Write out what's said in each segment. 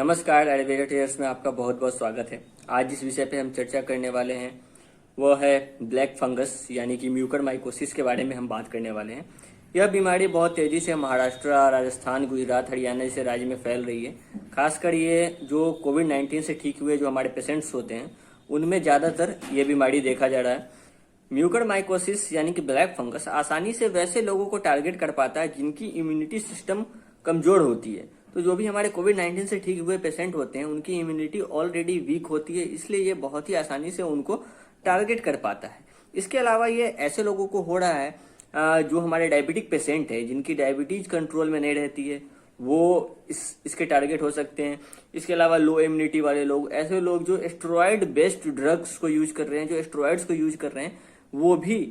नमस्कार, एडवेटेयर्स में आपका बहुत बहुत स्वागत है। आज जिस विषय पे हम चर्चा करने वाले हैं वो है ब्लैक फंगस यानी कि म्यूकरमाइकोसिस के बारे में हम बात करने वाले हैं। यह बीमारी बहुत तेजी से महाराष्ट्र, राजस्थान, गुजरात, हरियाणा जैसे राज्य में फैल रही है। खासकर ये जो कोविड-19 से ठीक हुए जो हमारे पेशेंट्स होते हैं उनमें ज़्यादातर ये बीमारी देखा जा रहा है। म्यूकरमाइकोसिस यानी कि ब्लैक फंगस आसानी से वैसे लोगों को टारगेट कर पाता है जिनकी इम्यूनिटी सिस्टम कमजोर होती है। तो जो भी हमारे कोविड-19 से ठीक हुए पेशेंट होते हैं उनकी इम्यूनिटी ऑलरेडी वीक होती है, इसलिए ये बहुत ही आसानी से उनको टारगेट कर पाता है। इसके अलावा ये ऐसे लोगों को हो रहा है जो हमारे डायबिटिक पेशेंट है जिनकी डायबिटीज कंट्रोल में नहीं रहती है, वो इसके टारगेट हो सकते हैं। इसके अलावा लो इम्यूनिटी वाले लोग, ऐसे लोग जो एस्टेरॉयड बेस्ड ड्रग्स को यूज कर रहे हैं, जो एस्टेरॉयड्स को यूज कर रहे हैं, वो भी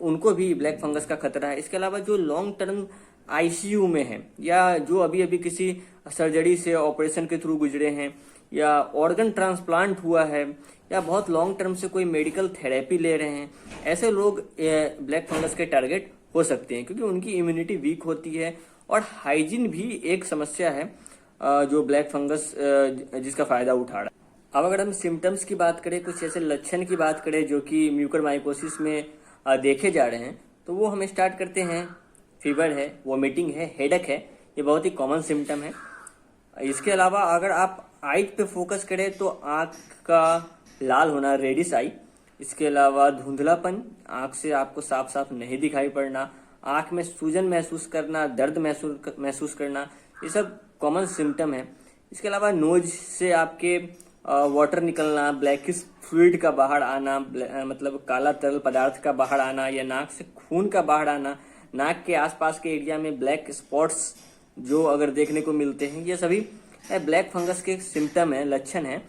उनको भी ब्लैक फंगस का खतरा है। इसके अलावा जो लॉन्ग टर्म आईसीयू में है या जो अभी अभी किसी सर्जरी से ऑपरेशन के थ्रू गुजरे हैं या ऑर्गन ट्रांसप्लांट हुआ है या बहुत लॉन्ग टर्म से कोई मेडिकल थेरेपी ले रहे हैं, ऐसे लोग ब्लैक फंगस के टारगेट हो सकते हैं क्योंकि उनकी इम्यूनिटी वीक होती है। और हाइजीन भी एक समस्या है जो ब्लैक फंगस जिसका फायदा उठा रहा है। अब अगर हम सिम्टम्स की बात करें, कुछ ऐसे लक्षण की बात करें जो कि म्यूकरमाइकोसिस में देखे जा रहे हैं, तो वो हम स्टार्ट करते हैं। फीवर है, वोमिटिंग है, हेडेक है, ये बहुत ही कॉमन सिम्टम है। इसके अलावा अगर आप आई पे फोकस करें तो आँख का लाल होना, रेडिश आई। इसके अलावा धुंधलापन, आँख से आपको साफ साफ नहीं दिखाई पड़ना, आँख में सूजन महसूस करना, दर्द महसूस करना, ये सब कॉमन सिम्टम है। इसके अलावा नोज से आपके वाटर निकलना, ब्लैकिश फ्लूइड का बाहर आना, मतलब काला तरल पदार्थ का बाहर आना, या नाक से खून का बाहर आना, नाक के आसपास के एरिया में ब्लैक स्पॉट्स जो अगर देखने को मिलते हैं, ये सभी ब्लैक फंगस के सिम्टम है, लक्षण है।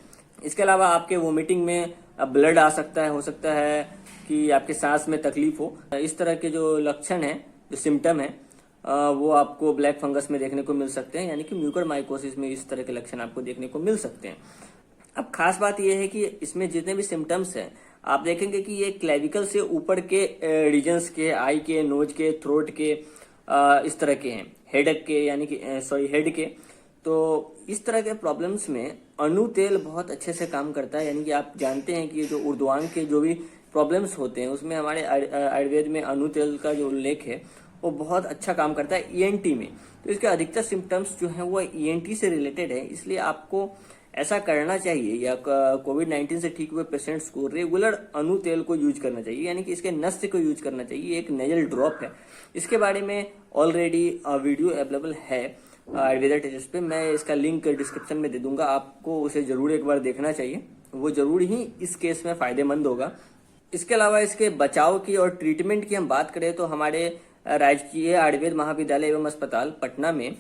इसके अलावा आपके वोमिटिंग में ब्लड आ सकता है, हो सकता है कि आपके सांस में तकलीफ हो। इस तरह के जो लक्षण है, जो सिम्टम है, वो आपको ब्लैक फंगस में देखने को मिल सकते हैं, यानी कि म्यूकरमाइकोसिस में इस तरह के लक्षण आपको देखने को मिल सकते हैं। अब खास बात यह है कि इसमें जितने भी सिम्टम्स हैं आप देखेंगे कि ये क्लेविकल से ऊपर के रीजन्स के, आई के, नोज के, थ्रोट के, इस तरह के हैं। हेडेक के यानी कि हेड के। तो इस तरह के प्रॉब्लम्स में अनु तेल बहुत अच्छे से काम करता है। यानी कि आप जानते हैं कि जो ऊर्ध्वांग के जो भी प्रॉब्लम्स होते हैं उसमें हमारे आयुर्वेद में अनु तेल का जो उल्लेख है वो बहुत अच्छा काम करता है ईएनटी में। तो इसके अधिकतर सिम्टम्स जो है वो ईएनटी से रिलेटेड है, इसलिए आपको ऐसा करना चाहिए या कोविड-19 से ठीक हुए पेशेंट्स को रेगुलर अनु तेल को यूज करना चाहिए, यानी कि इसके नस्य को यूज करना चाहिए। एक नेजल ड्रॉप है, इसके बारे में ऑलरेडी वीडियो अवेलेबल है आयुर्वेदा टेस्ट पे। मैं इसका लिंक डिस्क्रिप्शन में दे दूंगा, आपको उसे जरूर एक बार देखना चाहिए, वो जरूर ही इस केस में फायदेमंद होगा। इसके अलावा इसके बचाव की और ट्रीटमेंट की हम बात करें तो हमारे राजकीय आयुर्वेद महाविद्यालय एवं अस्पताल पटना में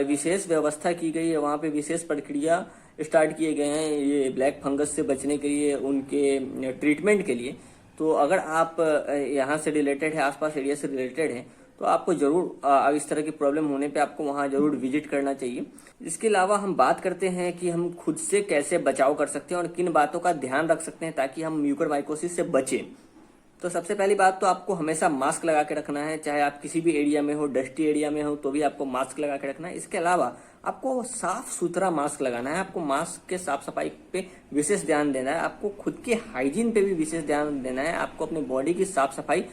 विशेष व्यवस्था की गई है। वहाँ पे विशेष प्रक्रिया स्टार्ट किए गए हैं ये ब्लैक फंगस से बचने के लिए, उनके ट्रीटमेंट के लिए। तो अगर आप यहाँ से रिलेटेड है, आसपास एरिया से रिलेटेड है, तो आपको जरूर इस तरह की प्रॉब्लम होने पे आपको वहाँ जरूर विजिट करना चाहिए। इसके अलावा हम बात करते हैं कि हम खुद से कैसे बचाव कर सकते हैं और किन बातों का ध्यान रख सकते हैं ताकि हम म्यूकरमाइकोसिस से बचें। तो सबसे पहली बात तो आपको हमेशा मास्क लगा के रखना है, चाहे आप किसी भी एरिया में हो, डस्टी एरिया में हो तो भी आपको मास्क लगा के रखना है। इसके अलावा आपको साफ सुथरा मास्क लगाना है, आपको मास्क के साफ सफाई पे विशेष ध्यान देना है, आपको खुद के हाइजीन पे भी विशेष ध्यान देना है, आपको अपनी बॉडी की साफ सफाई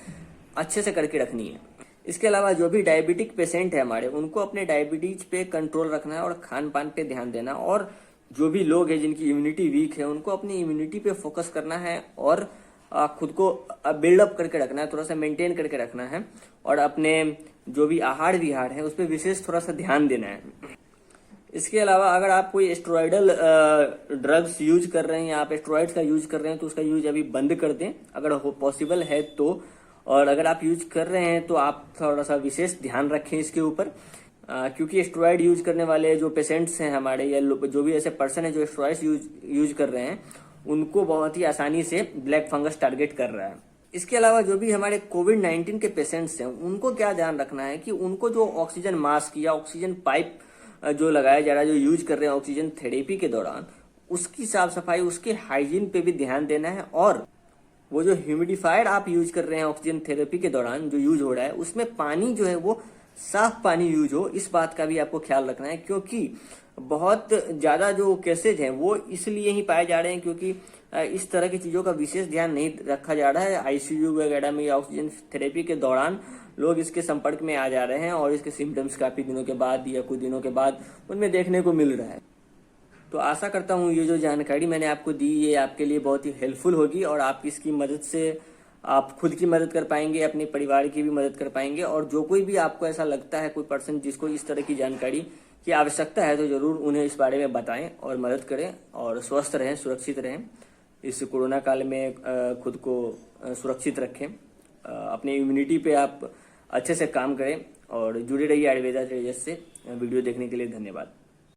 अच्छे से करके रखनी है। इसके अलावा जो भी डायबिटिक पेशेंट है हमारे, उनको अपने डायबिटीज पे कंट्रोल रखना है और खान पान पे ध्यान देना। और जो भी लोग हैं जिनकी इम्यूनिटी वीक है उनको अपनी इम्यूनिटी पे फोकस करना है और खुद को बिल्डअप करके रखना है, थोड़ा सा मेंटेन करके रखना है और अपने जो भी आहार विहार है उस पर विशेष थोड़ा सा ध्यान देना है। इसके अलावा अगर आप कोई एस्टेरॉयडल ड्रग्स यूज कर रहे हैं या आप एस्टेरॉइड्स का यूज कर रहे हैं तो उसका यूज अभी बंद कर दें अगर हो पॉसिबल है तो। और अगर आप यूज कर रहे हैं तो आप थोड़ा सा विशेष ध्यान रखें इसके ऊपर, क्योंकि एस्टेरॉइड यूज करने वाले जो पेशेंट्स हैं हमारे या जो भी ऐसे पर्सन है जो एस्टेरॉइड्स यूज कर रहे हैं उनको बहुत ही आसानी से ब्लैक फंगस टारगेट कर रहा है। इसके अलावा जो भी हमारे कोविड-19 के पेशेंट्स हैं उनको क्या ध्यान रखना है कि उनको जो ऑक्सीजन मास्क या ऑक्सीजन पाइप जो लगाया जा रहा है, जो यूज कर रहे हैं ऑक्सीजन थेरेपी के दौरान, उसकी साफ सफाई, उसके हाइजीन पे भी ध्यान देना है। और वो जो ह्यूमिडिफायर आप यूज कर रहे हैं ऑक्सीजन थेरेपी के दौरान जो यूज हो रहा है उसमें पानी जो है वो साफ पानी यूज हो, इस बात का भी आपको ख्याल रखना है, क्योंकि बहुत ज्यादा जो केसेज हैं वो इसलिए ही पाए जा रहे हैं क्योंकि इस तरह की चीजों का विशेष ध्यान नहीं रखा जा रहा है। आईसीयू वगैरह में या ऑक्सीजन थेरेपी के दौरान लोग इसके संपर्क में आ जा रहे हैं और इसके सिम्टम्स काफी दिनों के बाद या कुछ दिनों के बाद उनमें देखने को मिल रहा है। तो आशा करता हूँ ये जो जानकारी मैंने आपको दी ये आपके लिए बहुत ही हेल्पफुल होगी और आप इसकी मदद से आप खुद की मदद कर पाएंगे, अपने परिवार की भी मदद कर पाएंगे। और जो कोई भी आपको ऐसा लगता है, कोई पर्सन जिसको इस तरह की जानकारी की आवश्यकता है, तो जरूर उन्हें इस बारे में बताएं और मदद करें और स्वस्थ रहें, सुरक्षित रहें। इस कोरोना काल में खुद को सुरक्षित रखें, अपने इम्यूनिटी पे आप अच्छे से काम करें और जुड़े रहिए आयुर्वेदा ट्रेजर्स से। वीडियो देखने के लिए धन्यवाद।